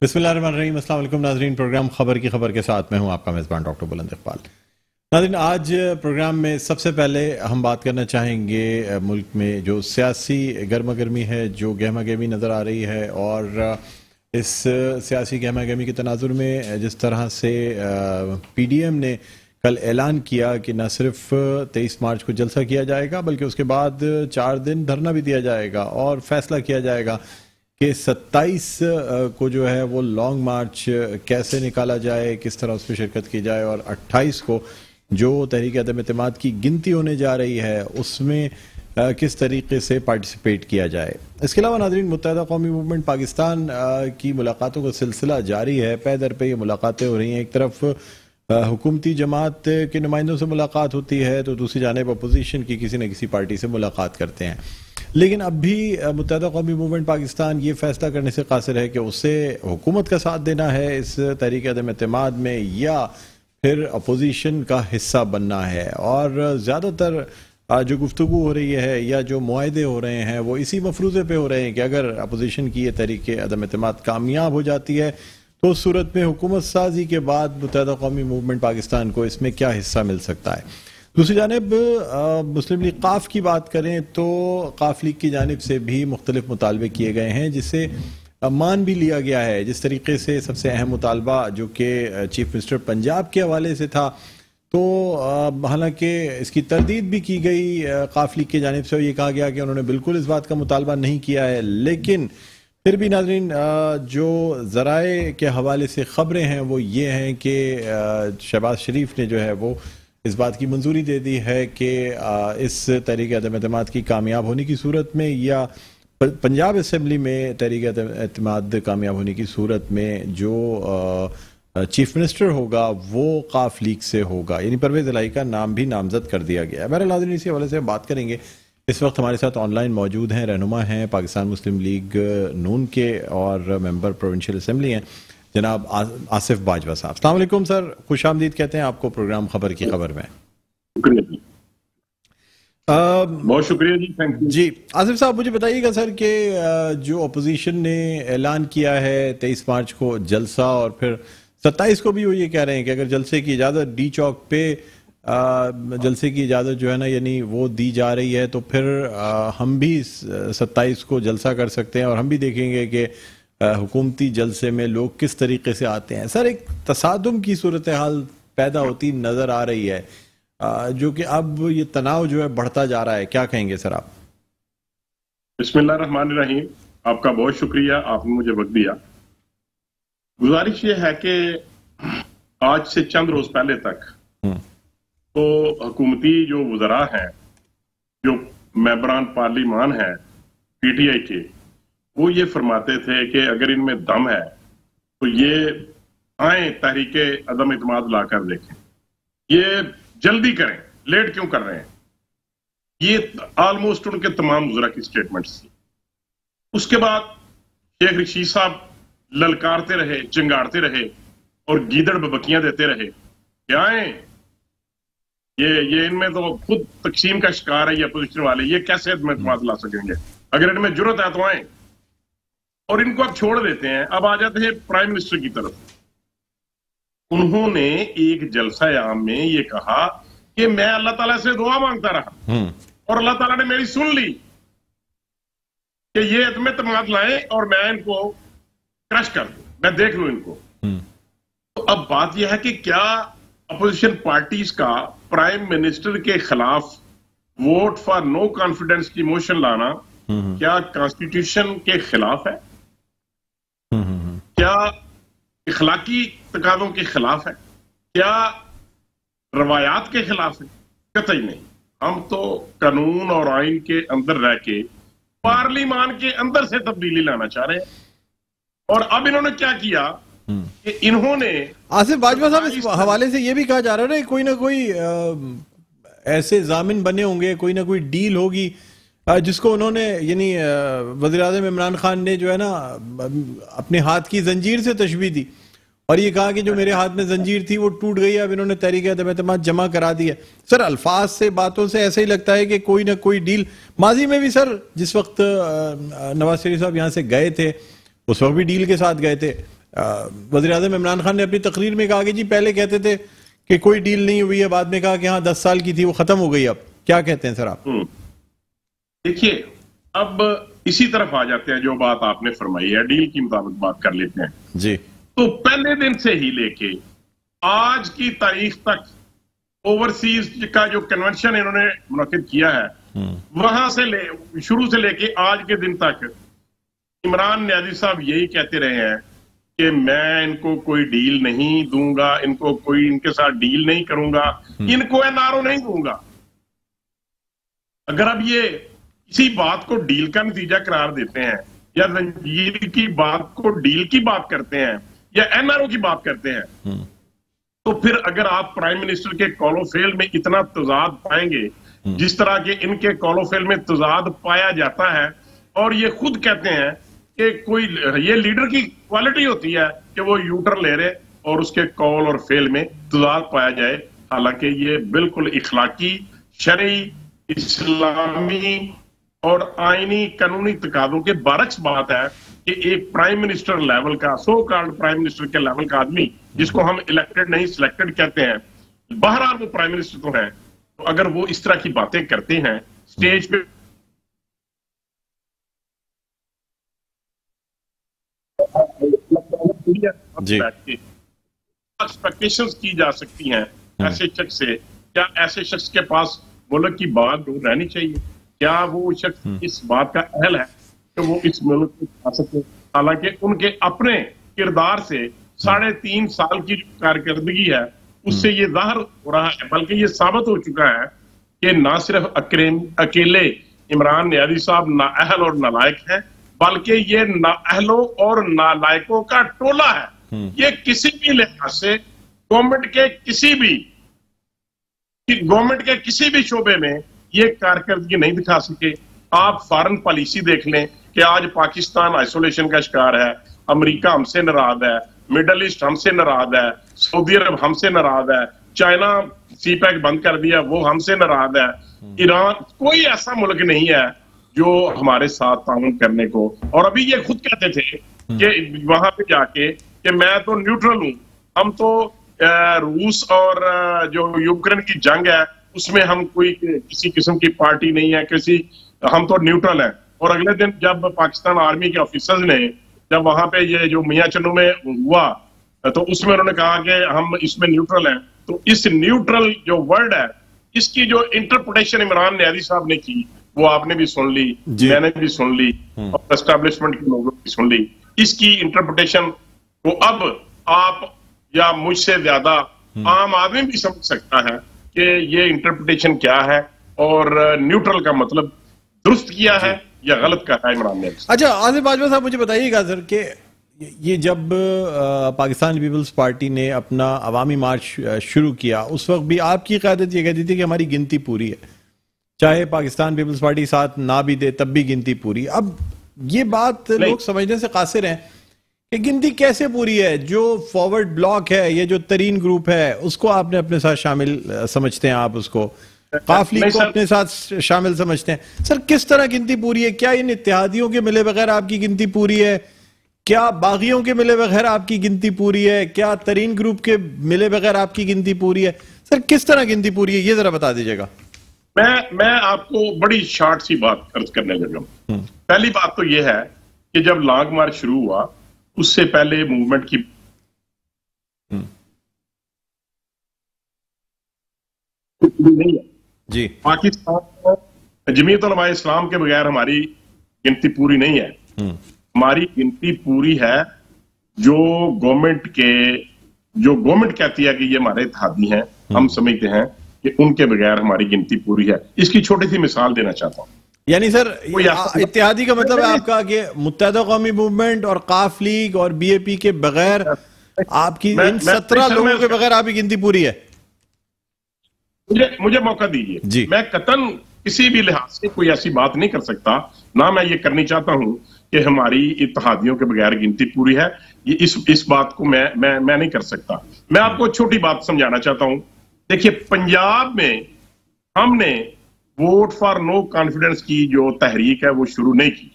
बिस्मिल्लाहिर्रहमानिर्रहीम। अस्सलाम वालेकुम नाज़रीन, प्रोग्राम खबर की खबर के साथ में हूं आपका मेज़बान डॉक्टर बुलंद इकबाल। नाज़रीन, आज प्रोग्राम में सबसे पहले हम बात करना चाहेंगे मुल्क में जो सियासी गर्मा गर्मी है, जो गहमा गहमी नज़र आ रही है, और इस सियासी गहमा गहमी के तनाजुर में जिस तरह से PDM ने कल ऐलान किया कि न सिर्फ 23 मार्च को जलसा किया जाएगा बल्कि उसके बाद 4 दिन धरना भी दिया जाएगा और फैसला किया जाएगा कि 27 को जो है वो लॉन्ग मार्च कैसे निकाला जाए, किस तरह उस पर शिरकत की जाए, और 28 को जो तहरीक अदम एतमाद की गिनती होने जा रही है उसमें किस तरीके से पार्टिसिपेट किया जाए। इसके अलावा नाज़रीन, मुत्तहिदा कौमी मूवमेंट पाकिस्तान की मुलाकातों का सिलसिला जारी है। पै दर पे ये मुलाकातें हो रही हैं। एक तरफ हुकूमती जमात के नुमाइंदों से मुलाकात होती है तो दूसरी जानिब अपोजिशन की किसी न किसी पार्टी से मुलाकात करते हैं। लेकिन अब भी मुत्तहिदा कौमी मूवमेंट पाकिस्तान ये फैसला करने से कासिर है कि उसे हुकूमत का साथ देना है इस तहरीक अदम एतमाद में या फिर अपोजिशन का हिस्सा बनना है। और ज़्यादातर जो गुफ्तगू हो रही है या जो मुआहदे हो रहे हैं वो इसी मफरूज़े पे हो रहे हैं कि अगर अपोजिशन की ये तहरीक अदम एतमाद कामयाब हो जाती है तो उस सूरत में हुकूमत साजी के बाद मुत्तहिदा कौमी मूवमेंट पाकिस्तान को इसमें क्या हिस्सा मिल सकता है। दूसरी जानिब मुस्लिम लीग काफ की बात करें तो काफ लीग की जानिब से भी मुख्तलिफ मुतालबे किए गए हैं जिसे मान भी लिया गया है। जिस तरीके से सबसे अहम मुतालबा जो कि चीफ मिनिस्टर पंजाब के हवाले से था, तो हालांकि इसकी तरदीद भी की गई काफ लीग की जानिब से, ये कहा गया कि उन्होंने बिल्कुल इस बात का मुतालबा नहीं किया है। लेकिन फिर भी नाज़रीन, जो ज़राए के हवाले से ख़बरें हैं वो ये हैं कि शहबाज शरीफ ने जो है वो इस बात की मंजूरी दे दी है कि इस तहरीक अदम एतमाद की कामयाब होने की सूरत में या पंजाब असम्बली में तहरीक अदम एतमाद कामयाब होने की सूरत में जो चीफ मिनिस्टर होगा वो काफ लीग से होगा, यानी परवेज़ इलाही का नाम भी नामजद कर दिया गया है। बहरहाल नाज़रीन, इसी हवाले से हम बात करेंगे। इस वक्त हमारे साथ ऑनलाइन मौजूद हैं, रहनुमा हैं पाकिस्तान मुस्लिम लीग नून के और मेंबर प्रोविंशियल असम्बली हैं जनाब आसिफ बाजवा साहब। अस्सलाम वालेकुम सर, खुश आमदीद कहते हैं आपको प्रोग्राम खबर की खबर में। बहुत शुक्रिया जी, थैंक यू जी। आसिफ साहब, मुझे बताइएगा सर कि जो अपोजिशन ने ऐलान किया है 23 मार्च को जलसा और फिर 27 को भी वो ये कह रहे हैं कि अगर जलसे की इजाज़त डी चौक पे जलसे की इजाज़त जो है ना यानी वो दी जा रही है तो फिर हम भी 27 को जलसा कर सकते हैं और हम भी देखेंगे कि हुकूमती जलसे में लोग किस तरीके से आते हैं। सर, एक तसादुम की सूरत हाल पैदा होती नज़र आ रही है जो कि अब ये तनाव जो है बढ़ता जा रहा है, क्या कहेंगे सर आप? बिस्मिल्लाहिर्रहमानिर्रहीम, आपका बहुत शुक्रिया, आपने मुझे वक्त दिया। गुजारिश ये है कि आज से चंद रोज पहले तक तो हुकूमती जो वज़रा हैं, जो मेंबरान पार्लिमान हैं PTI के, वो ये फरमाते थे कि अगर इनमें दम है तो ये आए तहरीके अदम इत्माद लाकर देखें, ये जल्दी करें, लेट क्यों कर रहे हैं। ये ऑलमोस्ट उनके तमाम वज़रा की स्टेटमेंट्स थी। उसके बाद शेख रशीद साहब ललकारते रहे, चिंगारते रहे और गीदड़ बबकियां देते रहे कि आए, ये इनमें तो खुद तकसीम का शिकार है ये अपोजिशन वाले, ये कैसे अदम इत्माद ला सकेंगे, अगर इनमें जुर्रत है तो आए। और इनको अब छोड़ देते हैं। अब आ जाते हैं प्राइम मिनिस्टर की तरफ। उन्होंने एक जलसा आम में ये कहा कि मैं अल्लाह ताला से दुआ मांगता रहा और अल्लाह ताला ने मेरी सुन ली कि ये अदम इत्माद लाए और मैं इनको क्रश कर दूं, मैं देख लूं इनको। तो अब बात यह है कि क्या अपोजिशन पार्टीज का प्राइम मिनिस्टर के खिलाफ वोट फॉर नो कॉन्फिडेंस की मोशन लाना क्या कॉन्स्टिट्यूशन के खिलाफ है? क्या इखलाकी तकादों के खिलाफ है? क्या रवायात के खिलाफ है? कतई नहीं। हम तो कानून और आइन के अंदर रह के पार्लिमान के अंदर से तब्दीली लाना चाह रहे हैं। और अब इन्होंने क्या किया कि इन्होंने, आसिफ बाजवा साहब, इस हवाले से ये भी कहा जा रहा है कोई ना कोई ऐसे जामिन बने होंगे, कोई ना कोई डील होगी जिसको उन्होंने, यानी वज़ीर-ए-आज़म इमरान खान ने जो है ना अपने हाथ की जंजीर से तशबीह दी और ये कहा कि जो मेरे हाथ में जंजीर थी वो टूट गई है, अब इन्होंने तहरीक अदम एतमाद जमा करा दी है। सर, अल्फाज से, बातों से ऐसे ही लगता है कि कोई ना कोई डील माजी में भी, सर जिस वक्त नवाज शरीफ साहब यहाँ से गए थे उस वक्त भी डील के साथ गए थे। वज़ीर आज़म इमरान खान ने अपनी तकरीर में कहा कि जी पहले कहते थे कि कोई डील नहीं हुई है, बाद में कहा कि हाँ 10 साल की थी, वो खत्म हो गई। अब क्या कहते हैं सर आप? देखिए, अब इसी तरफ आ जाते हैं, जो बात आपने फरमाई है डील की मुताबिक बात कर लेते हैं जी। तो पहले दिन से ही लेके आज की तारीख तक ओवरसीज का जो कन्वेंशन इन्होंने मुनक्किद किया है, वहां से शुरू से लेके आज के दिन तक इमरान नियाज़ी साहब यही कहते रहे हैं कि मैं इनको कोई डील नहीं दूंगा, इनको कोई इनके साथ डील नहीं करूंगा, इनको एनआरओ नहीं दूंगा। अगर अब ये इसी बात को डील का नतीजा करार देते हैं या जंजीर की बात को डील की बात करते हैं या एनआरओ की बात करते हैं, तो फिर अगर आप प्राइम मिनिस्टर के कॉलोफेल में इतना तजाद पाएंगे, जिस तरह के इनके कॉलोफेल में तजाद पाया जाता है, और ये खुद कहते हैं कि कोई ये लीडर की क्वालिटी होती है कि वो यूटर ले रहे और उसके कॉल और फेल में तजाद पाया जाए, हालांकि ये बिल्कुल इखलाकी, शरई, इस्लामी और आईनी कानूनी तकादों के बरक्स बात है कि एक प्राइम मिनिस्टर लेवल का, सो कॉल्ड प्राइम मिनिस्टर के लेवल का आदमी, जिसको हम इलेक्टेड नहीं सिलेक्टेड कहते हैं, बहरहाल वो प्राइम मिनिस्टर तो है, तो अगर वो इस तरह की बातें करते हैं स्टेज पे, एक्सपेक्टेशंस की जा सकती हैं ऐसे शख्स से। क्या ऐसे शख्स के पास मुल्क की बात रहनी चाहिए? क्या वो शख्स इस बात का अहल है कि वो इस मुल्क को खा सके? हालांकि उनके अपने किरदार से 3.5 साल की जो कारकर्दगी है उससे ये जाहिर हो रहा है, बल्कि ये साबित हो चुका है कि ना सिर्फ अकेले इमरान नियाज़ी साहब नाअहल और नालायक हैं, बल्कि ये नाअहलों और नालायकों का टोला है। ये किसी भी लिहाज से गवर्नमेंट के किसी भी शोबे में ये कारकर्दगी नहीं दिखा सके। आप फॉरेन पॉलिसी देख लें कि आज पाकिस्तान आइसोलेशन का शिकार है, अमेरिका हमसे नाराज है, मिडल ईस्ट हमसे नाराज है, सऊदी अरब हमसे नाराज है, चाइना सीपैक बंद कर दिया वो हमसे नाराज है, ईरान, कोई ऐसा मुल्क नहीं है जो हमारे साथ ताउन करने को। और अभी ये खुद कहते थे कि वहां पे जाके कि मैं तो न्यूट्रल हूं, हम तो रूस और जो यूक्रेन की जंग है उसमें हम कोई किसी किस्म की पार्टी नहीं है, हम तो न्यूट्रल हैं। और अगले दिन जब पाकिस्तान आर्मी के ऑफिसर्स ने जब वहां पे ये जो मियां चन्नू में हुआ तो उसमें उन्होंने कहा कि हम इसमें न्यूट्रल हैं। तो इस न्यूट्रल जो वर्ड है, इसकी जो इंटरप्रिटेशन इमरान नियाज़ी साहब ने की वो आपने भी सुन ली, मैंने भी सुन ली और एस्टैब्लिशमेंट के लोगों ने सुन ली। इसकी इंटरप्रिटेशन को अब आप या मुझसे ज्यादा आम आदमी भी समझ सकता है कि ये इंटरप्रिटेशन क्या है और न्यूट्रल का मतलब दुरुस्त किया है या गलत कहा है इमरान ने। अच्छा आसिफ बाजवा साहब, मुझे बताइएगा सर कि ये जब पाकिस्तान पीपल्स पार्टी ने अपना अवामी मार्च शुरू किया, उस वक्त भी आपकी क़यादत ये कहती थी कि हमारी गिनती पूरी है, चाहे पाकिस्तान पीपल्स पार्टी साथ ना भी दे तब भी गिनती पूरी। अब ये बात लोग समझने से कासिर हैं कि गिनती कैसे पूरी है? जो फॉरवर्ड ब्लॉक है, ये जो तरीन ग्रुप है, उसको आपने अपने साथ शामिल समझते हैं, आप उसको काफली को अपने साथ शामिल समझते हैं। सर किस तरह गिनती पूरी है? क्या इन इत्तेहादियों के मिले बगैर आपकी गिनती पूरी है? क्या बागियों के मिले बगैर आपकी गिनती पूरी है? क्या तरीन ग्रुप के मिले बगैर आपकी गिनती पूरी है? सर किस तरह गिनती पूरी है, ये जरा बता दीजिएगा। मैं आपको बड़ी शॉर्ट सी बात अर्ज करने लगा। पहली बात तो यह है कि जब लॉन्ग मार्च शुरू हुआ उससे पहले मूवमेंट की नहीं है जी। पाकिस्तान जमीयत उलमा इस्लाम के बगैर हमारी गिनती पूरी नहीं है। हमारी गिनती पूरी है जो गवर्नमेंट कहती है कि ये हमारे इत्तेहादी हैं, हम समझते हैं कि उनके बगैर हमारी गिनती पूरी है। इसकी छोटी सी मिसाल देना चाहता हूं। यानी सर इत्तेहादी का मतलब है आपका कि मुत्तहिदा कौमी मूवमेंट और काफ लीग और बीएपी के बगैर आपकी इन 17 लोगों के बगैर आपकी गिनती पूरी है? मुझे मौका दीजिए। मैं कतन किसी भी लिहाज से कोई ऐसी बात नहीं कर सकता, ना मैं ये करनी चाहता हूं कि हमारी इत्तेहादियों के बगैर गिनती पूरी है। ये इस बात को मैं नहीं कर सकता। मैं आपको छोटी बात समझाना चाहता हूं। देखिए, पंजाब में हमने वोट फॉर नो कॉन्फिडेंस की जो तहरीक है वो शुरू नहीं की,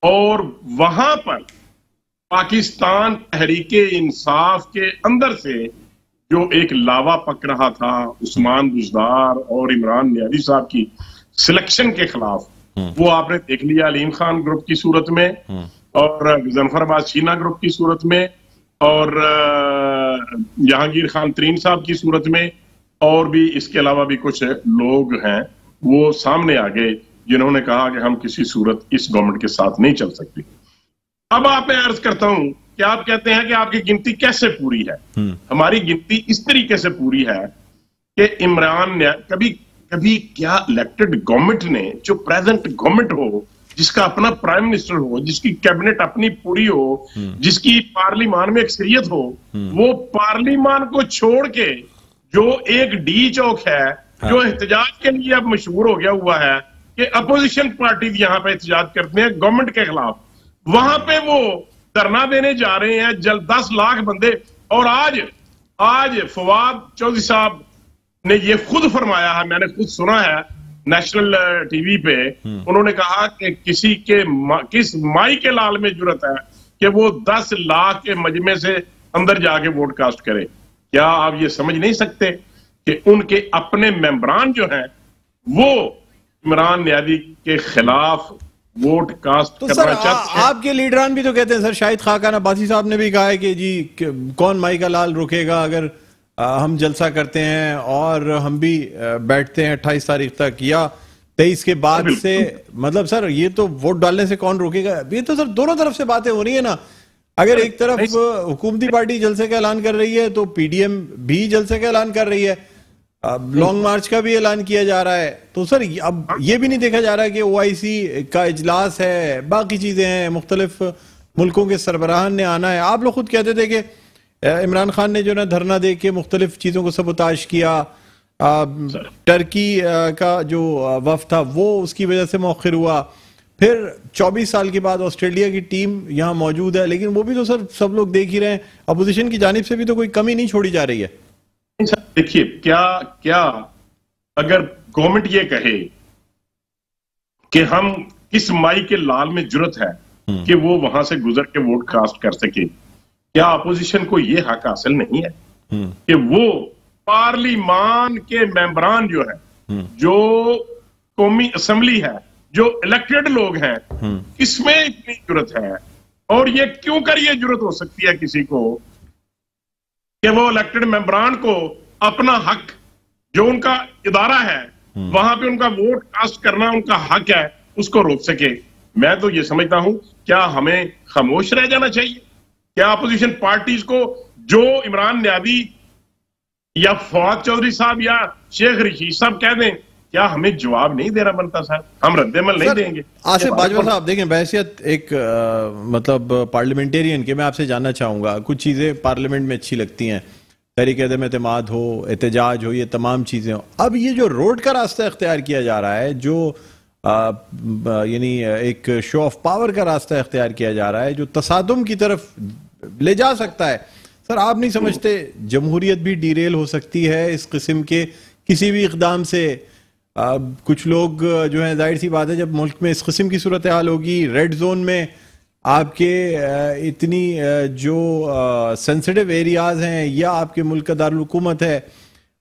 और वहां पर पाकिस्तान तहरीके इंसाफ के अंदर से जो एक लावा पक रहा था उस्मान बुज़दार और इमरान न्याजी साहब की सिलेक्शन के खिलाफ, वो आपने देख लिया अलीम खान ग्रुप की सूरत में और मुजफ्फराबाद शीना ग्रुप की सूरत में और जहांगीर खान तरीन साहब की सूरत में, और भी इसके अलावा भी कुछ लोग हैं वो सामने आ गए जिन्होंने कहा कि हम किसी सूरत इस गवर्नमेंट के साथ नहीं चल सकते। अब आप मैं अर्ज करता हूं कि आप कहते हैं कि आपकी गिनती कैसे पूरी है। हमारी गिनती इस तरीके से पूरी है कि इमरान ने कभी कभी क्या इलेक्टेड गवर्नमेंट ने, जो प्रेजेंट गवर्नमेंट हो, जिसका अपना प्राइम मिनिस्टर हो, जिसकी कैबिनेट अपनी पूरी हो, जिसकी पार्लिमान में अक्सरियत हो, वो पार्लिमान को छोड़ के जो एक डी चौक है जो एहतजाज के लिए अब मशहूर हो गया हुआ है कि अपोजिशन पार्टी यहाँ पे एहतजाज करते हैं गवर्नमेंट के खिलाफ, वहां पे वो धरना देने जा रहे हैं 10 लाख बंदे। और आज फवाद चौधरी साहब ने ये खुद फरमाया है, मैंने खुद सुना है नेशनल टीवी पे, उन्होंने कहा कि किस माई के लाल में जुर्रत है कि वो 10 लाख के मजमे से अंदर जाके वोट कास्ट करे। क्या आप ये समझ नहीं सकते कि उनके अपने मेंबरान जो हैं वो इमरान न्याजी के खिलाफ वोट कास्ट करना चाहते हैं? आपके लीडरान भी तो कहते हैं सर, शाहिद खाकान अब्बासी साहब ने भी कहा है कि जी कौन माई का लाल रुकेगा अगर हम जलसा करते हैं और हम भी बैठते हैं 28 तारीख तक या 23 के बाद से। मतलब सर ये तो वोट डालने से कौन रोकेगा? ये तो सर दोनों तरफ से बातें हो रही है ना। अगर एक तरफ हुकूमती पार्टी जलसे का ऐलान कर रही है तो पीडीएम भी जलसे का ऐलान कर रही है, लॉन्ग मार्च का भी ऐलान किया जा रहा है। तो सर अब ये भी नहीं देखा जा रहा है कि ओआईसी का इजलास है, बाकी चीजें हैं, मुख्तलिफ मुल्कों के सरबराहान ने आना है। आप लोग खुद कहते थे कि इमरान खान ने जो ना धरना दे के मुख्तलिफ चीजों को सबोताश किया, टर्की का जो वफ्द था वो उसकी वजह से मौखिर हुआ, फिर 24 साल के बाद ऑस्ट्रेलिया की टीम यहाँ मौजूद है, लेकिन वो भी तो सर सब लोग देख ही रहे हैं, अपोजिशन की जानिब से भी तो कोई कमी नहीं छोड़ी जा रही है। देखिए क्या अगर गवर्नमेंट ये कहे कि हम किस माई के लाल में जुर्रत है कि वो वहां से गुजर के वोट कास्ट कर सके, क्या अपोजिशन को ये हक हासिल नहीं है कि वो पार्लिमान के मेंबरान जो है, जो कौमी असेंबली है, जो इलेक्टेड लोग हैं, इसमें इतनी जरूरत है? और ये क्यों कर ये जरूरत हो सकती है किसी को कि वो इलेक्टेड मेंबरान को अपना हक, जो उनका इदारा है वहां पे उनका वोट कास्ट करना उनका हक है, उसको रोक सके? मैं तो ये समझता हूं, क्या हमें खामोश रह जाना चाहिए? क्या अपोजिशन पार्टीज को जो इमरान न्याजी या फवाद चौधरी साहब या शेख रशीद साहब कह दें, क्या हमें जवाब नहीं देना बनता? सर हम रद्देमल नहीं देंगे? आसिफ बाजवा साहब देखें, बहैसियत एक मतलब पार्लियामेंटेरियन के मैं आपसे जानना चाहूंगा, कुछ चीजें पार्लियामेंट में अच्छी लगती हैं, तहरीक अदम एतमाद हो, एहतजाज हो, ये तमाम चीजें हो। अब ये जो रोड का रास्ता इख्तियार किया जा रहा है, जो यानी एक शो ऑफ पावर का रास्ता इख्तियार किया जा रहा है, जो तसादुम की तरफ ले जा सकता है, सर आप नहीं समझते जमहूरियत भी डीरेल हो सकती है इस किस्म के किसी भी इकदाम से? कुछ लोग जो है, जाहिर सी बात है, जब मुल्क में इस किस्म की सूरत हाल होगी, रेड जोन में आपके इतनी जो सेंसिटिव एरियाज हैं या आपके मुल्क का दारुल हुकूमत है,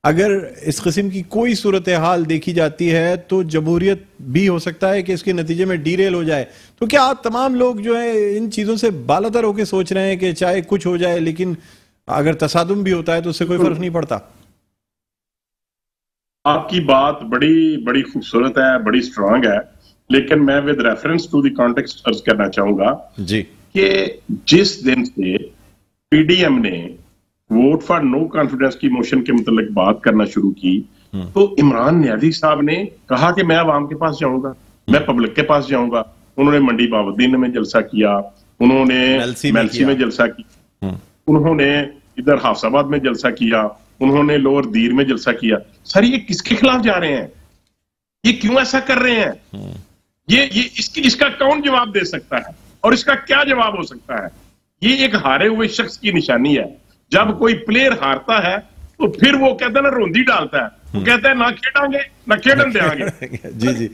अगर इस किस्म की कोई सूरत हाल देखी जाती है तो जमहूरियत भी हो सकता है कि इसके नतीजे में डीरेल हो जाए। तो क्या आप तमाम लोग जो है इन चीज़ों से बालातर होकर सोच रहे हैं कि चाहे कुछ हो जाए लेकिन अगर तसादुम भी होता है तो उससे कोई फर्क नहीं पड़ता? आपकी बात बड़ी खूबसूरत है, बड़ी स्ट्रांग है, लेकिन मैं with reference to the context अर्ज करना चाहूंगा जी कि जिस दिन से पीडीएम ने वोट फॉर नो कॉन्फिडेंस की मोशन के मुतालिक बात करना शुरू की, तो इमरान न्याजी साहब ने कहा कि मैं अवाम के पास जाऊंगा, मैं पब्लिक के पास जाऊंगा। उन्होंने मंडी बावद्दीन में जलसा किया, उन्होंने मेलसी में जलसा किया, उन्होंने इधर हाफसाबाद में जलसा किया, उन्होंने लोअर दीर में जलसा किया। सर ये किसके खिलाफ जा रहे हैं? ये क्यों ऐसा कर रहे हैं? ये इसका कौन जवाब दे सकता है और इसका क्या जवाब हो सकता है? ये एक हारे हुए शख्स की निशानी है। जब कोई प्लेयर हारता है तो फिर वो कहता है ना, रोंदी डालता है, वो कहता है ना खेडांगे ना खेडन देंगे। जी जी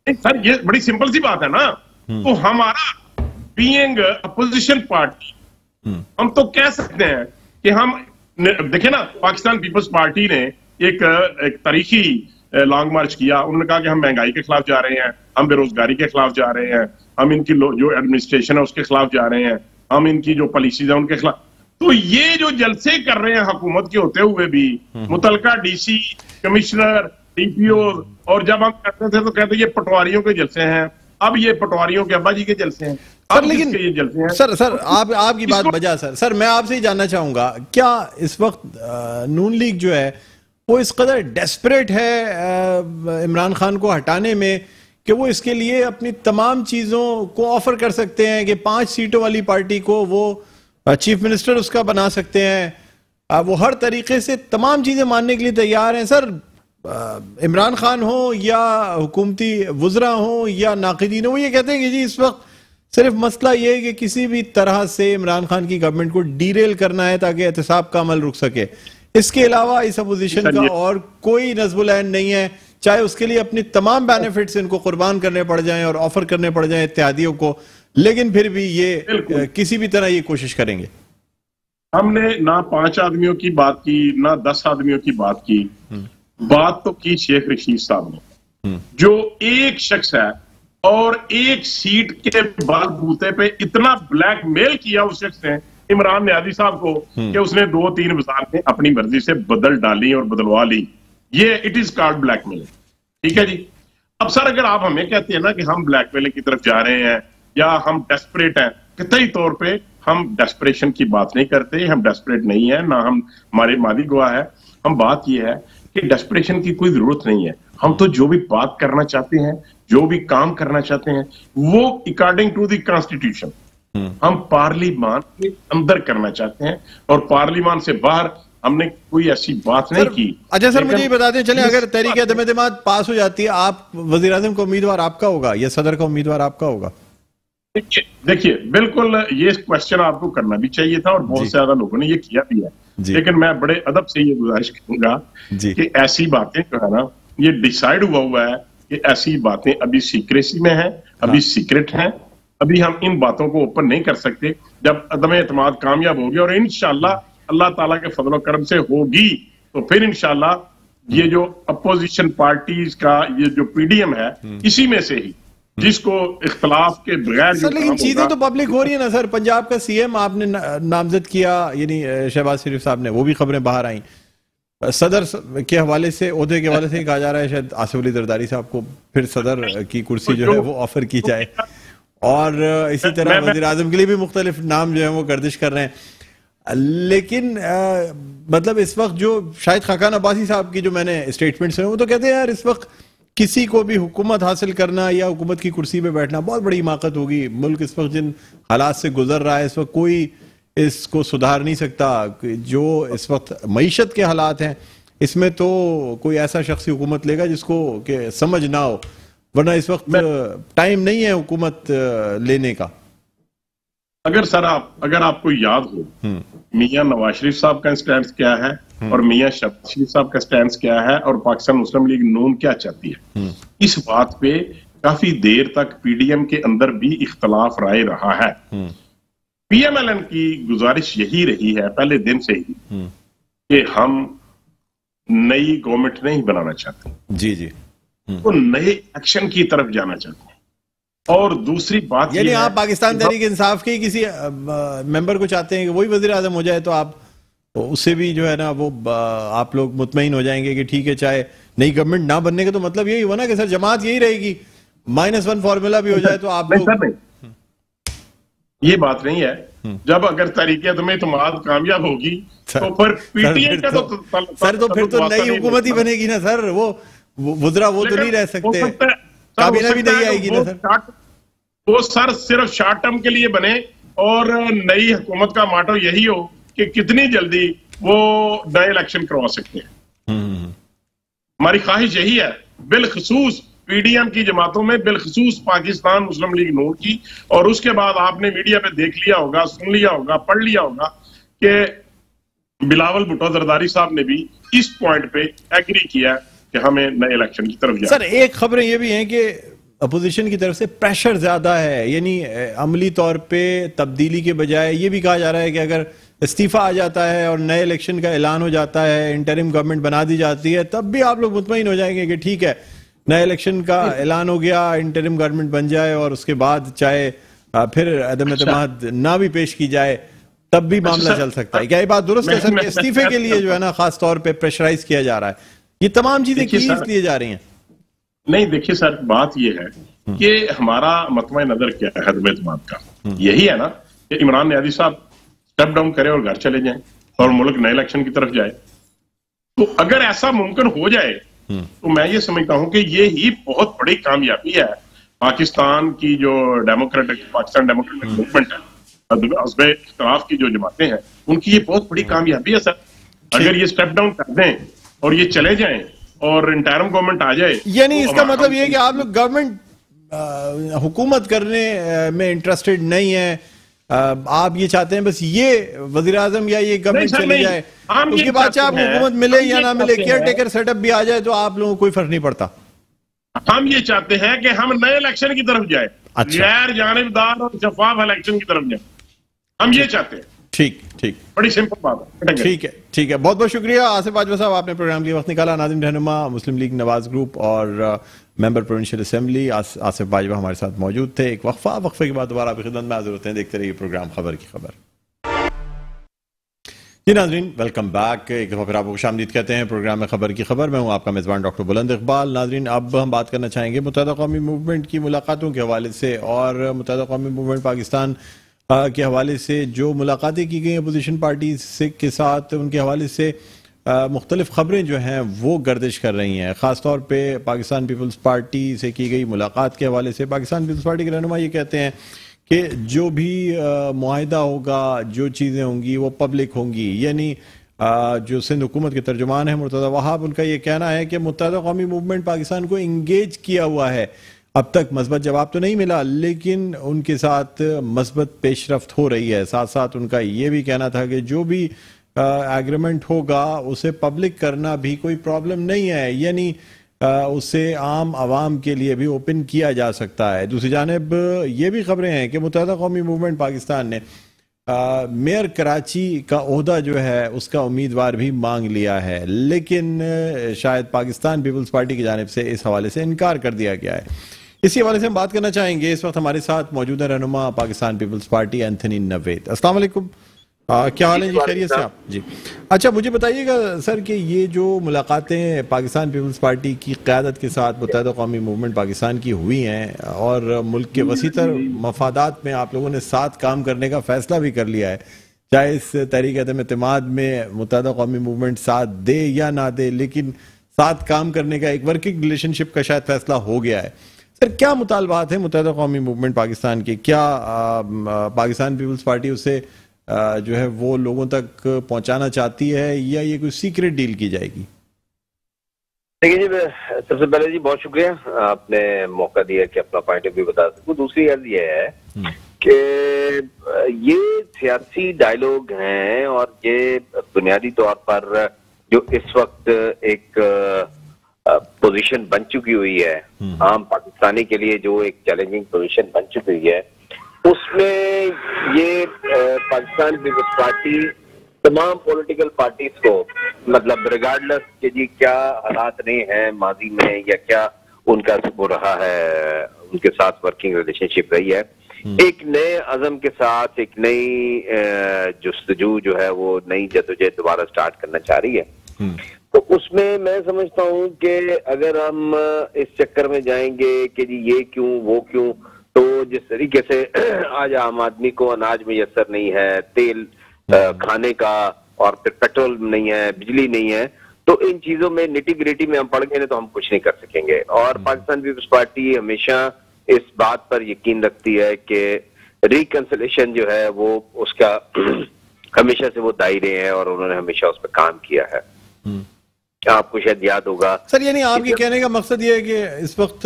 सर ये बड़ी सिंपल सी बात है ना। तो हमारा बीइंग अपोजिशन पार्टी हम तो कह सकते हैं कि हम देखे ना, पाकिस्तान पीपल्स पार्टी ने एक तारीखी लॉन्ग मार्च किया। उन्होंने कहा कि हम महंगाई के खिलाफ जा रहे हैं, हम बेरोजगारी के खिलाफ जा रहे हैं, हम इनकी जो एडमिनिस्ट्रेशन है उसके खिलाफ जा रहे हैं, हम इनकी जो पॉलिसीज है उनके खिलाफ। तो ये जो जलसे कर रहे हैं हुकूमत के होते हुए भी, मुतलका डीसी, कमिश्नर, डीपीओ, और जब हम करते थे तो कहते ये पटवारियों के जलसे हैं, अब ये पटवारियों के अब्बा जी के जलसे हैं। सर लेकिन ये जलसे हैं सर आपकी बात बजा सर मैं आपसे ही जानना चाहूंगा, क्या इस वक्त नून लीग जो है वो इस कदर डेस्परेट है इमरान खान को हटाने में कि वो इसके लिए अपनी तमाम चीजों को ऑफर कर सकते हैं कि 5 सीटों वाली पार्टी को वो चीफ मिनिस्टर उसका बना सकते हैं, वो हर तरीके से तमाम चीजें मानने के लिए तैयार हैं? सर इमरान खान हो या हुकूमती वुज़रा हो या नाक़िदीन हो, वो ये कहते हैं कि जी इस वक्त सिर्फ मसला ये है कि किसी भी तरह से इमरान खान की गवर्नमेंट को डीरेल करना है ताकि एहतसाब का अमल रुक सके। इसके अलावा इस अपोजिशन का और कोई नज़्बुल ऐन नहीं है, चाहे उसके लिए अपनी तमाम बेनिफिट्स इनको कुर्बान करने पड़ जाएं और ऑफर करने पड़ जाएं इत्तेहादियों को, लेकिन फिर भी ये किसी भी तरह ये कोशिश करेंगे। हमने ना 5 आदमियों की बात की, ना 10 आदमियों की बात की, बात तो की शेख रशीद साहब ने, जो एक शख्स है और एक सीट के बलबूते पे इतना ब्लैकमेल किया उस शख्स ने इमरान नियाज़ी साहब को कि उसने 2-3 वज़ारतें अपनी मर्जी से बदल डाली और बदलवा ली। ये इट इज कॉल्ड ब्लैकमेल। ठीक है जी। अब सर अगर आप हमें कहते हैं ना कि हम ब्लैकमेलिंग की तरफ जा रहे हैं या हम डेस्परेट हैं, कतई तौर पे हम डेस्परेशन की बात नहीं करते, हम डेस्परेट नहीं है, ना हम हमारे मादी गवाह है। हम बात यह है कि डेस्परेशन की कोई जरूरत नहीं है। हम तो जो भी बात करना चाहते हैं, जो भी काम करना चाहते हैं, वो अकॉर्डिंग टू द कॉन्स्टिट्यूशन हम पार्लियामान के अंदर करना चाहते हैं और पार्लियामान से बाहर हमने कोई ऐसी बात नहीं की। अच्छा सर मुझे ये बताते हैं, चले अगर तहरीक एतमाद पास हो जाती है, आप वजीर आज़म का उम्मीदवार आपका होगा या सदर का उम्मीदवार आपका होगा? देखिए बिल्कुल ये क्वेश्चन आपको करना भी चाहिए था और बहुत ज्यादा लोगों ने ये किया भी है, लेकिन मैं बड़े अदब से ये गुजारिश करूंगा कि ऐसी बातें जो है ना, ये डिसाइड हुआ है कि ऐसी बातें अभी सीक्रेसी में है, अभी सीक्रेट हैं, अभी हम इन बातों को ओपन नहीं कर सकते। जब अदम एतमाद कामयाब होगी और इंशाअल्लाह अल्लाह ताला के फजल करम से होगी तो फिर इंशाअल्लाह ये जो अपोजिशन पार्टीज का ये जो पीडीएम है, इसी में से ही जिसको इख्तलाफ के बगैर सर, लेकिन चीजें तो पब्लिक हो रही है ना सर। पंजाब का सीएम आपने नामजद किया, यानी शहबाज शरीफ साहब ने, वो भी खबरें बाहर आई। सदर के हवाले से, ओहदे के हवाले से कहा जा रहा है शायद आसिफ अली जरदारी साहब को फिर सदर की कुर्सी जो है वो ऑफर की जाए, और इसी तरह वजीर आजम के लिए भी मुख्तलिफ नाम जो है वो गर्दिश कर रहे हैं। लेकिन मतलब इस वक्त जो शायद खाकान अब्बासी साहब की जो मैंने स्टेटमेंट सुने, वो तो कहते हैं यार इस वक्त किसी को भी हुकूमत हासिल करना या हुकूमत की कुर्सी पे बैठना बहुत बड़ी हिमाकत होगी। मुल्क इस वक्त जिन हालात से गुजर रहा है, इस वक्त कोई इसको सुधार नहीं सकता। जो इस वक्त मईशत के हालात हैं, इसमें तो कोई ऐसा शख्स हुकूमत लेगा जिसको कि समझ ना हो, वरना इस वक्त टाइम नहीं है हुकूमत लेने का। अगर आपको याद हो मियां नवाज शरीफ साहब का स्टैंड क्या है और मियां शहबाज शरीफ साहब का स्टैंड क्या है और पाकिस्तान मुस्लिम लीग नून क्या चाहती है, इस बात पे काफी देर तक पीडीएम के अंदर भी इख्तलाफ राय रहा है। पीएमएलएन की गुजारिश यही रही है पहले दिन से ही कि हम नई गवर्नमेंट नहीं बनाना चाहते, जी जी, तो नए एक्शन की तरफ जाना चाहते हैं। और दूसरी बात यानी आप पाकिस्तान तहरीक इंसाफ के किसी मेंबर को चाहते हैं कि वही वजीर आजम हो जाए, तो आप उससे भी जो है ना वो आप लोग मुतमईन हो जाएंगे कि ठीक है, चाहे नई गवर्नमेंट ना बनने का तो मतलब यही हुआ ना कि सर जमात यही रहेगी, -1 फॉर्मूला भी हो जाए तो आप लोग। ये बात नहीं है। जब अगर तरीके तुम्हें तुम्हारा कामयाब होगी तो फिर पीटीए का तो सर तो फिर तो नई हुकूमत ही बनेगी ना सर। वो वुज़रा वो तो नहीं रह सकते, काबीना भी नहीं आएगी ना सर। वो सर सिर्फ शॉर्ट टर्म के लिए बने और नई हुकूमत का माटो यही हो कि कितनी जल्दी वो नए इलेक्शन करवा सकते हैं। हमारी ख्वाहिश यही है, बिलखसूस पीडीएम की जमातों में, बिलखसूस पाकिस्तान मुस्लिम लीग नून की। और उसके बाद आपने मीडिया पे देख लिया होगा, सुन लिया होगा, पढ़ लिया होगा कि बिलावल भुट्टो जरदारी साहब ने भी इस पॉइंट पे एग्री किया कि हमें नए इलेक्शन की तरफ जाना। सर एक खबरें ये भी हैं कि अपोजिशन की तरफ से प्रेशर ज्यादा है, यानी अमली तौर पे तब्दीली के बजाय ये भी कहा जा रहा है कि अगर इस्तीफा आ जाता है और नए इलेक्शन का ऐलान हो जाता है, इंटरिम गवर्नमेंट बना दी जाती है, तब भी आप लोग मुतमईन हो जाएंगे कि ठीक है नए इलेक्शन का ऐलान हो गया, इंटरिम गवर्नमेंट बन जाए और उसके बाद चाहे फिर अदम एतमाद ना भी पेश की जाए तब भी मामला चल सकता है। क्या ये बात दुरुस्त है सर? इस्तीफे के लिए जो है ना खास तौर पे प्रेशराइज किया जा रहा है, ये तमाम चीजें क्यों इसलिए जा रही हैं? नहीं, देखिए सर, बात ये है कि हमारा मतवा नजर क्या है अदम एतमाद का, यही है ना कि इमरान नियाज़ी साहब स्टेप डाउन करे और घर चले जाएं और मुल्क नए इलेक्शन की तरफ जाए। तो अगर ऐसा मुमकिन हो जाए तो मैं ये समझता हूं कि ये ही बहुत बड़ी कामयाबी है पाकिस्तान की, जो पाकिस्तान डेमोक्रेटिक मूवमेंट है, उसमें इख्तिलाफ की जो जमातें हैं, उनकी ये बहुत बड़ी कामयाबी है सर। अगर ये स्टेप डाउन कर दें और ये चले जाएं और इंटरिम गवर्नमेंट आ जाए, यानी तो इसका मतलब ये है कि आप लोग गवर्नमेंट हुकूमत करने में इंटरेस्टेड नहीं है, आप ये चाहते हैं बस ये वजीर आजम या ये गवर्नमेंट चले जाए, उसके बाद चाहे आपको हुकूमत मिले या ना मिले, केयर टेकर सेटअप भी आ जाए तो आप लोगों को कोई फर्क नहीं पड़ता। हम ये चाहते हैं कि हम नए इलेक्शन की तरफ जाए, गैर जानिबदार और शफाफ इलेक्शन की तरफ जाए, हम ये चाहते हैं। ठीक ठीक, बड़ी सिंपल बात है। ठीक है ठीक है, बहुत बहुत शुक्रिया आसिफ बाजवा साहब, आपने प्रोग्राम के लिए वक्त निकाला। नाज़िम रहनुमा मुस्लिम लीग नवाज ग्रुप और member provincial assembly Asif Bajwa हमारे साथ मौजूद थे। एक वक्फे के बाद दोबारा आपकी खिदमत में हाजिर होते हैं। देखते रहिए प्रोग्राम खबर की खबर। जी नाज़रीन, वेलकम बैक। एक दफ़ा फिर आपको खुशामदीद कहते हैं प्रोग्राम में खबर की खबर। मैं हूं आपका मेज़बान डॉक्टर बुलंद इकबाल। नाज़रीन, अब हम बात करना चाहेंगे मुत्तहिदा कौमी मूवमेंट की मुलाकातों के हवाले से और मुत्तहिदा कौमी मूवमेंट पाकिस्तान के हवाले से जो मुलाकातें की गई अपोजिशन पार्टी से के साथ, उनके हवाले से मुख्तलिफ खबरें जो हैं वो गर्दिश कर रही हैं। ख़ास तौर पे पाकिस्तान पीपल्स पार्टी से की गई मुलाकात के हवाले से पाकिस्तान पीपल्स पार्टी के रहनुमा ये कहते हैं कि जो भी मुआहिदा होगा, जो चीज़ें होंगी वो पब्लिक होंगी। यानी जो सिंध हुकूमत के तर्जुमान हैं मुर्तज़ा वहाब, उनका ये कहना है कि मुत्तहिदा कौमी मूवमेंट पाकिस्तान को इंगेज किया हुआ है। अब तक मस्बत जवाब तो नहीं मिला, लेकिन उनके साथ मस्बत पेशरफ्त हो रही है। साथ साथ उनका ये भी कहना था कि जो भी एग्रीमेंट होगा उसे पब्लिक करना भी कोई प्रॉब्लम नहीं है, यानी उसे आम आवाम के लिए भी ओपन किया जा सकता है। दूसरी जानिब ये भी खबरें हैं कि मुत्तहिदा कौमी मूवमेंट पाकिस्तान ने मेयर कराची का ओहदा जो है उसका उम्मीदवार भी मांग लिया है, लेकिन शायद पाकिस्तान पीपल्स पार्टी की जानिब से इस हवाले से इनकार कर दिया गया है। इसी हवाले से हम बात करना चाहेंगे। इस वक्त हमारे साथ मौजूद है रहनुमा पाकिस्तान पीपल्स पार्टी एंथनी नवेद। अस्सलाम वालेकुम, क्या हाल है जी? खैरियत से आप? जी अच्छा, मुझे बताइएगा सर कि ये जो मुलाकातें पाकिस्तान पीपल्स पार्टी की क़यादत के साथ मुत्तहिदा कौमी मूवमेंट पाकिस्तान की हुई हैं और मुल्क के वसीतर मफादात में आप लोगों ने साथ काम करने का फैसला भी कर लिया है, चाहे इस तहरीक अदम एतमाद में मुत्तहिदा कौमी मूवमेंट साथ दे या ना दे, लेकिन साथ काम करने का एक वर्किंग रिलेशनशिप का शायद फैसला हो गया है। सर, क्या मुतालबात है मुत्तहिदा कौमी मूवमेंट पाकिस्तान के? क्या पाकिस्तान पीपल्स पार्टी उसे जो है वो लोगों तक पहुंचाना चाहती है या ये कोई सीक्रेट डील की जाएगी? देखिए जी, सबसे पहले जी बहुत शुक्रिया, आपने मौका दिया कि अपना पॉइंट ऑफ व्यू बता सकूं। दूसरी अर्ज ये है कि ये सियासी डायलॉग हैं और ये बुनियादी तौर पर जो इस वक्त एक पोजीशन बन चुकी हुई है आम पाकिस्तानी के लिए, जो एक चैलेंजिंग पोजीशन बन चुकी हुई है, उसमें ये पाकिस्तान पीपल्स पार्टी तमाम पॉलिटिकल पार्टीज को, मतलब रिगार्डलेस कि जी क्या हालात रहे हैं माजी में या क्या उनका वो रहा है, उनके साथ वर्किंग रिलेशनशिप रही है, एक नए अज़म के साथ एक नई जुस्तजू जो है वो नई जदोजहद दोबारा स्टार्ट करना चाह रही है। तो उसमें मैं समझता हूँ कि अगर हम इस चक्कर में जाएंगे कि जी ये क्यों वो क्यों, तो जिस तरीके से आज आम आदमी को अनाज मैसर नहीं है, तेल खाने का, और फिर पेट्रोल नहीं है, बिजली नहीं है, तो इन चीजों में निटी ग्रिटी में हम पड़ गए तो हम कुछ नहीं कर सकेंगे। और पाकिस्तान पीपल्स पार्टी हमेशा इस बात पर यकीन रखती है कि रिकंसिलेशन जो है वो उसका हमेशा से वो दायरे है और उन्होंने हमेशा उस पर काम किया है। आपको शायद याद होगा। सर यानी आपके कहने का मकसद ये है कि इस वक्त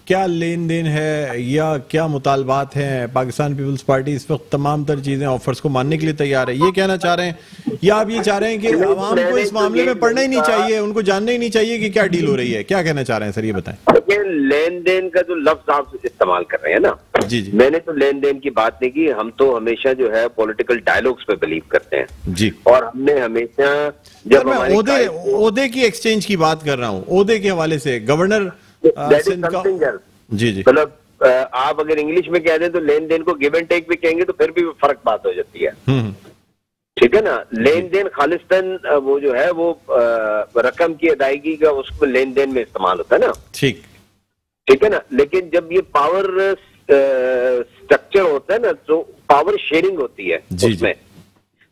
क्या लेन देन है या क्या मुतालबात हैं, पाकिस्तान पीपल्स पार्टी इस वक्त तमाम तर चीजें ऑफर्स को मानने के लिए तैयार है, ये कहना चाह रहे हैं, या आप ये चाह रहे हैं कि आवाम को इस मामले में पढ़ना ही नहीं चाहिए, उनको जानना ही नहीं चाहिए कि क्या डील हो रही है, क्या कहना चाह रहे हैं सर, ये बताएं। देखिए, लेन देन का जो लफ्ज आप इस्तेमाल कर रहे हैं ना, जी जी, मैंने तो लेन देन की बात नहीं की। हम तो हमेशा जो है पॉलिटिकल डायलॉग्स पे बिलीव करते हैं जी, और हमने हमेशा जब मैं ओहदे की एक्सचेंज की बात कर रहा हूँ, ओहदे के हवाले से गवर्नर सिंध का, जी जी, मतलब आप अगर इंग्लिश में कह दें तो लेन देन को गिव एंड टेक भी कहेंगे तो फिर भी फर्क बात हो जाती है। ठीक है ना, लेन देन खालिस्तान वो जो है वो रकम की अदायगी का उसको लेन देन में इस्तेमाल होता है ना, ठीक है ना। लेकिन जब ये पावर स्ट्रक्चर होता है ना, तो पावर शेयरिंग होती है उसमें,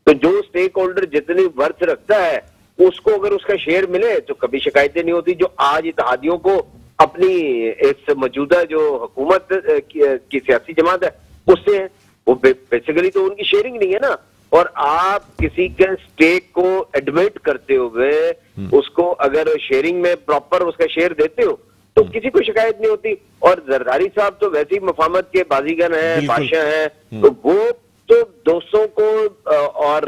तो जो स्टेक होल्डर जितनी वर्थ रखता है उसको अगर उसका शेयर मिले तो कभी शिकायतें नहीं होती। जो आज इत्तेहादियों को अपनी इस मौजूदा जो हुकूमत की सियासी जमात है उससे है, वो बेसिकली तो उनकी शेयरिंग नहीं है ना। और आप किसी के स्टेक को एडमिट करते हुए उसको अगर शेयरिंग में प्रॉपर उसका शेयर देते हो तो किसी को शिकायत नहीं होती। और जरदारी साहब तो वैसे ही मफामत के बाजीगर हैं, बादशाह हैं, तो वो तो दोस्तों को और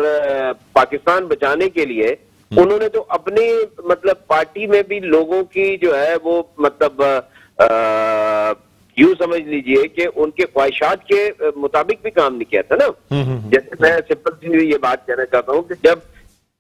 पाकिस्तान बचाने के लिए उन्होंने तो अपनी मतलब पार्टी में भी लोगों की जो है वो मतलब यूं समझ लीजिए कि उनके ख्वाहिशात के मुताबिक भी काम नहीं किया था ना। जैसे मैं सिंपल सी ये बात कहना चाहता हूँ कि जब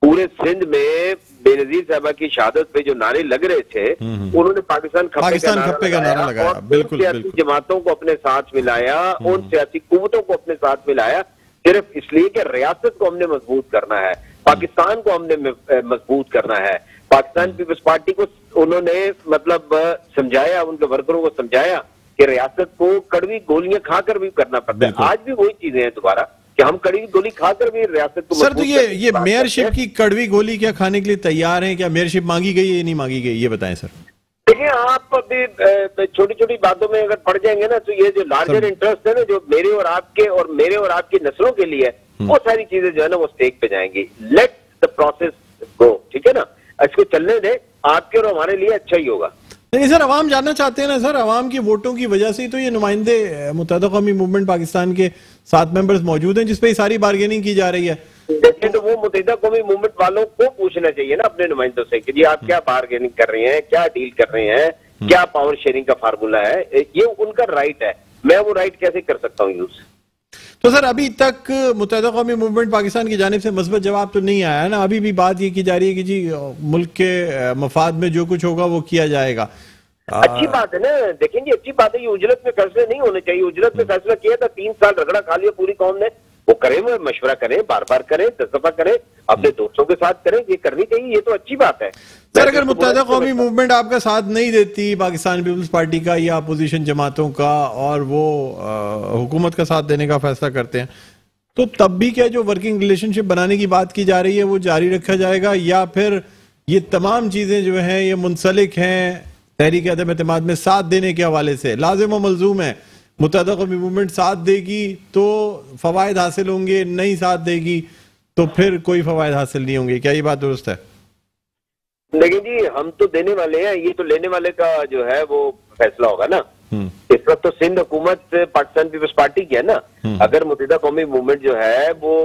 पूरे सिंध में बेनजीर साहबा की शहादत पे जो नारे लग रहे थे, उन्होंने पाकिस्तान खप्पे का नारा लगाया और बिल्कुल, सियासी जमातों को अपने साथ मिलाया, उन सियासी कुव्वतों को अपने साथ मिलाया सिर्फ इसलिए कि रियासत को हमने मजबूत करना है, पाकिस्तान को हमने मजबूत करना है। पाकिस्तान पीपल्स पार्टी को उन्होंने मतलब समझाया, उनके वर्करों को समझाया कि रियासत को कड़वी गोलियां खाकर भी करना पड़ता है। आज भी वही चीजें हैं दोबारा कि हम कड़वी गोली खाकर भी रियासत को। सर तो ये मेयरशिप की कड़वी गोली क्या खाने के लिए तैयार हैं? क्या मेयरशिप मांगी गई है या नहीं मांगी गई, ये बताएं सर। देखिए, आप अभी छोटी छोटी बातों में अगर पड़ जाएंगे ना तो ये जो लार्जर इंटरेस्ट है ना, जो मेरे और आपकी नस्लों के लिए वो सारी चीजें जो है ना वो स्टेक पे जाएंगी। लेट द प्रोसेस गो, ठीक है ना, इसको चलने दें, आपके और हमारे लिए अच्छा ही होगा। नहीं सर, अवाम जानना चाहते हैं ना सर, अवाम की वोटों की वजह से तो ये नुमाइंदे मुत्तहिदा कौमी मूवमेंट पाकिस्तान के 7 मेंबर्स मौजूद हैं जिसपे सारी बार्गेनिंग की जा रही है। देखिए, तो वो मुत्तहिदा कौमी मूवमेंट वालों को पूछना चाहिए ना अपने नुमाइंदों से कि जी आप क्या बार्गेनिंग कर रहे हैं, क्या डील कर रहे हैं, क्या पावर शेयरिंग का फार्मूला है। ये उनका राइट है, मैं वो राइट कैसे कर सकता हूँ यूज। तो सर अभी तक मुत्तहिदा कौमी मूवमेंट पाकिस्तान की जानिब से मस्बत जवाब तो नहीं आया है ना, अभी भी बात ये की जा रही है कि जी मुल्क के मफाद में जो कुछ होगा वो किया जाएगा। अच्छी बात है ना, देखेंगे अच्छी बात है, ये उजरत में फैसले नहीं होने चाहिए। उजरत में फैसला किया था, 3 साल रगड़ा खा लिया पूरी कौम ने, वो करें, वो मशवरा करें, बार बार करें, 10 दफा करें, अपने दोस्तों के साथ करें, ये करनी चाहिए, ये तो अच्छी बात है। सर अगर मुत्तहिदा कौमी मूवमेंट आपका साथ नहीं देती, पाकिस्तान पीपल्स पार्टी का या अपोजिशन जमातों का, और वो हुकूमत का साथ देने का फैसला करते हैं, तो तब भी क्या जो वर्किंग रिलेशनशिप बनाने की बात की जा रही है वो जारी रखा जाएगा, या फिर ये तमाम चीजें जो हैं ये मुंसलिक हैं तहरीक अदम एतमाद में साथ देने के हवाले से? लाजिम व मलजूम है, मुत्तहिदा कौमी मूवमेंट साथ देगी तो फवायद हासिल होंगे, नहीं साथ देगी तो फिर कोई फवायद हासिल नहीं होंगे, क्या ये बात दुरुस्त है? देखिए जी, हम तो देने वाले हैं, ये तो लेने वाले का जो है वो फैसला होगा ना। इस वक्त तो सिंध हुकूमत पाकिस्तान पीपल्स पार्टी की है ना। अगर मुत्तहिदा कौमी मूवमेंट जो है वो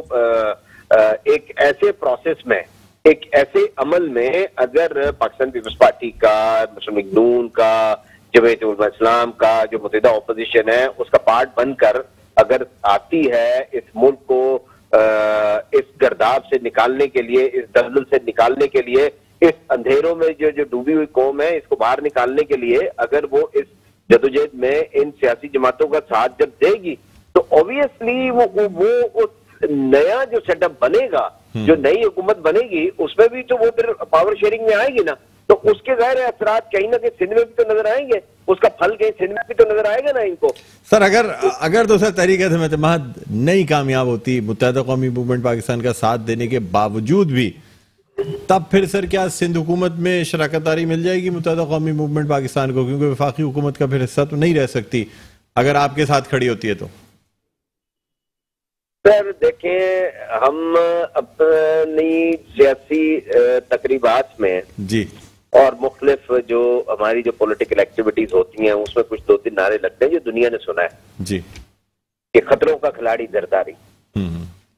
एक ऐसे प्रोसेस में, एक ऐसे अमल में अगर पाकिस्तान पीपल्स पार्टी का, मुस्लिम लीग नून का, जमीयत उलमा इस्लाम का जो मुत्तहिदा ऑपोजिशन है उसका पार्ट बनकर अगर आती है इस मुल्क को इस गर्दाब से निकालने के लिए, इस दलदल से निकालने के लिए, इस अंधेरों में जो डूबी हुई कौम है इसको बाहर निकालने के लिए अगर वो इस जदोजहद में इन सियासी जमातों का साथ जब देगी तो ऑब्वियसली वो नया जो सेटअप बनेगा, जो नई हुकूमत बनेगी, उसमें भी तो वो फिर पावर शेयरिंग में आएगी ना, तो उसके ज़ाहिर असरात कहीं ना कहीं सिंध में भी तो नजर आएंगे, उसका फल कहीं सिंध में भी तो नजर आएगा ना इनको। सर अगर तो सर तहरीक अदम एतमाद नहीं कामयाब होती मुत्तहिदा कौमी मूवमेंट पाकिस्तान का साथ देने के बावजूद भी, तब फिर सर क्या सिंध हुकूमत में शराकतदारी मिल जाएगी मुत्तहिदा कौमी मूवमेंट पाकिस्तान को? क्योंकि वफाकी हुकूमत का फिर हिस्सा तो नहीं रह सकती अगर आपके साथ खड़ी होती है तो। सर देखें, हम अपनी सियासी तकरीबात में जी और मुख्तलिफ जो हमारी जो पॉलिटिकल एक्टिविटीज होती हैं उसमें कुछ 2-3 नारे लगते हैं जो दुनिया ने सुना है जी कि खतरों का खिलाड़ी जरदारी।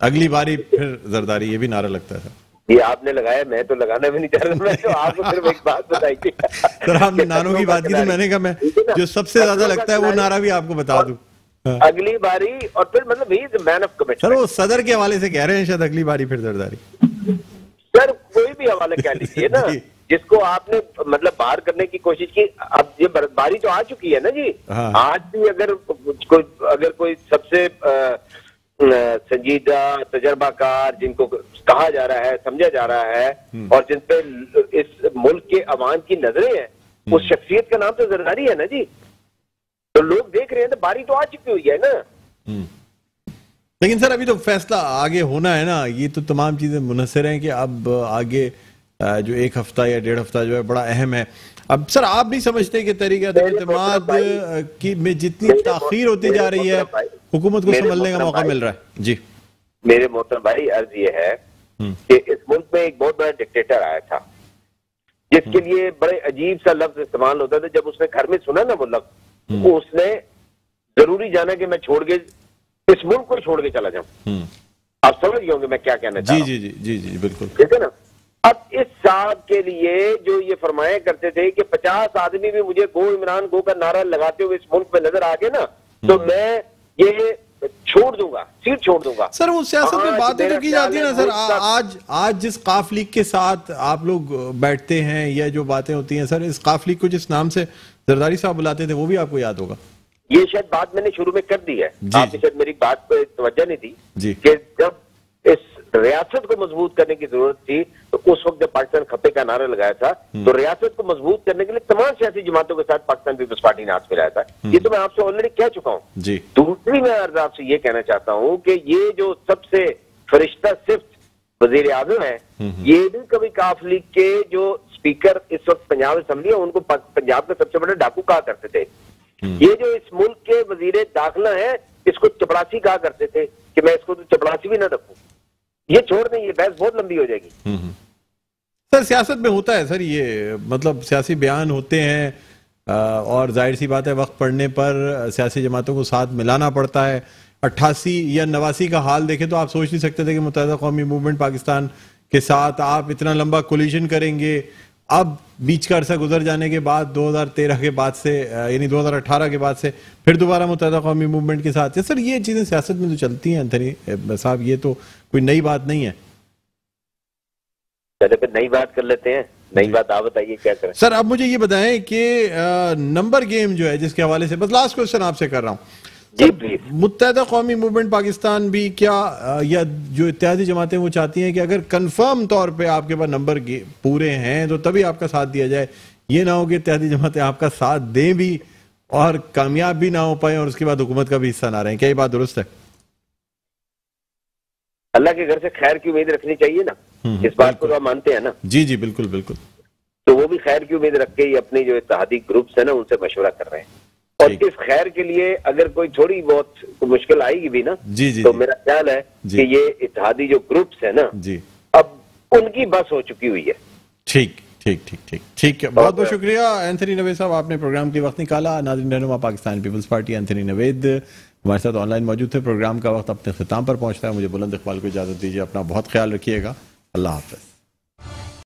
अगली बारी फिर जरदारी, ये भी नारा लगता है। ये आपने लगाया, मैं तो लगाना भी नहीं चाह रहा, मैं तो आपको सिर्फ एक बात बताई थी। सर आपने नारों की बात की तो मैंने कहा मैं जो सबसे ज्यादा लगता है वो नारा भी आपको बता दूं। अगली बारी, और फिर मतलब he is man of commitment. Sir वो सदर के हवाले से कह रहे हैं शायद अगली बारी फिर जरदारी। सर कोई भी हवाला कह लीजिए ना जिसको आपने मतलब बाहर करने की कोशिश की। अब ये बारी तो आ चुकी है ना जी। हाँ। आज भी अगर कोई सबसे संजीदा तजर्बाकार जिनको कहा जा रहा है, समझा जा रहा है और जिन पे इस मुल्क के अवाम की नजरें हैं, उस शख्सियत का नाम तो जरदारी है ना जी। तो लोग देख रहे हैं, तो बारी तो आ चुकी हुई है ना। लेकिन सर अभी तो फैसला आगे होना है ना, ये तो तमाम चीजें मुनसर हैं कि अब आगे जो 1 हफ्ता या 1.5 हफ्ता जो है बड़ा अहम है। अब सर आप भी समझते कि तरीका एतमाद की में जितनी ताखीर होती जा रही है हुकूमत को संभलने का मौका मिल रहा है। जी मेरे मोहतरम भाई, अर्ज ये है कि इस मुल्क में एक बहुत बड़ा डिक्टेटर आया था जिसके लिए बड़े अजीब सा लफ्ज इस्तेमाल होता था। जब उसने घर में सुना ना वो लफ्ज, उसने जरूरी जाना कि मैं छोड़ के इस मुल्क को छोड़ के चला जाऊं। आप समझ गए होंगे मैं क्या कहना चाह रहा हूं। जी बिल्कुल, ठीक है ना। अब इस साहब के लिए जो ये फरमाया करते थे कि 50 आदमी भी मुझे गो इमरान गो का नारा लगाते हुए इस मुल्क में नजर आ गए ना, तो मैं ये छोड़ दूंगा, सीट छोड़ दूंगा। सर वो सियासत में बातें तो की जाती है ना सर। आज जिस काफ लीग के साथ आप लोग बैठते हैं या जो बातें होती हैं सर, इस काफ लीग को जिस नाम से जरदारी साहब बुलाते थे वो भी आपको याद होगा। ये शायद बात मैंने शुरू में कर दी है, आपने शायद मेरी बात पर तवज्जो नहीं दी जी कि जब इस रियासत को मजबूत करने की जरूरत थी तो उस वक्त जब पाकिस्तान खपे का नारा लगाया था तो रियासत को मजबूत करने के लिए तमाम सियासी जमातों के साथ पाकिस्तान पीपल्स पार्टी ने हाथ मिलाया था। ये तो मैं आपसे ऑलरेडी कह चुका हूँ जी। दूसरी मैं अर्ज आपसे ये कहना चाहता हूँ कि ये जो सबसे फरिश्ता सिर्फ वजीर आजम है, ये भी कभी काफ लीग के जो स्पीकर इस वक्त पंजाब असेंबली है उनको पंजाब के सबसे बड़े डाकू कहा करते थे। ये जो इस मुल्क के वजीर दाखिला है इसको चपड़ासी कहा करते थे कि मैं इसको तो चपड़ासी भी ना रखूं। ये छोड़ दें, ये बहस बहुत लंबी हो जाएगी। सर सियासत में होता है सर ये, मतलब सियासी बयान होते हैं और जाहिर सी बात है वक्त पड़ने पर सियासी जमातों को साथ मिलाना पड़ता है। 88 या 89 का हाल देखें तो आप सोच नहीं सकते थे कि मुत्तहिदा कौमी मूवमेंट पाकिस्तान के साथ आप इतना लंबा कोलिशन करेंगे। अब बीच का अरसा गुजर जाने के बाद 2013 के बाद से यानी 2018 के बाद से फिर दोबारा मुत्तहिदा कौमी मूवमेंट के साथ सर ये चीजें सियासत में तो चलती हैं एंथनी साहब, ये तो कोई नई बात नहीं है। चलो फिर नई बात कर लेते हैं। नई बात आप बताइए क्या करें। सर अब मुझे ये बताएं कि नंबर गेम जो है जिसके हवाले से बस लास्ट क्वेश्चन आपसे कर रहा हूँ। मुत्तहिदा कौमी मूवमेंट पाकिस्तान भी क्या या जो इत्तेहादी जमातें वो चाहती हैं कि अगर कंफर्म तौर पे आपके पास नंबर पूरे हैं तो तभी आपका साथ दिया जाए, ये ना हो कि इत्तेहादी जमातें आपका साथ दें भी और कामयाब भी ना हो पाए और उसके बाद हुकूमत का भी हिस्सा ना रहे। क्या ये बात दुरुस्त है? अल्लाह के घर से खैर की उम्मीद रखनी चाहिए ना, इस बात को तो आप मानते हैं ना। जी बिल्कुल बिल्कुल। तो वो भी खैर की उम्मीद रख के ही अपनी जो इत्तेहादी ग्रुप्स है ना उनसे मशवरा कर रहे हैं और इस खैर के लिए अगर कोई थोड़ी बहुत मुश्किल आएगी भी ना तो मेरा ख्याल है कि ये इत्तेहादी जो ग्रुप्स है ना अब उनकी बस हो चुकी हुई है। ठीक है। बहुत बहुत शुक्रिया एंथनी नवेद साहब, आपने प्रोग्राम के वक्त निकाला। नाज़रीन रहनुमा पाकिस्तान पीपल्स पार्टी एंथनी नवेद हमारे साथ ऑनलाइन मौजूद थे। प्रोग्राम का वक्त अपने ख्ताम पर पहुंचता है, मुझे बुलंद इकबाल को इजाजत दीजिए। अपना बहुत ख्याल रखिएगा। अल्लाह हाफ़िज़।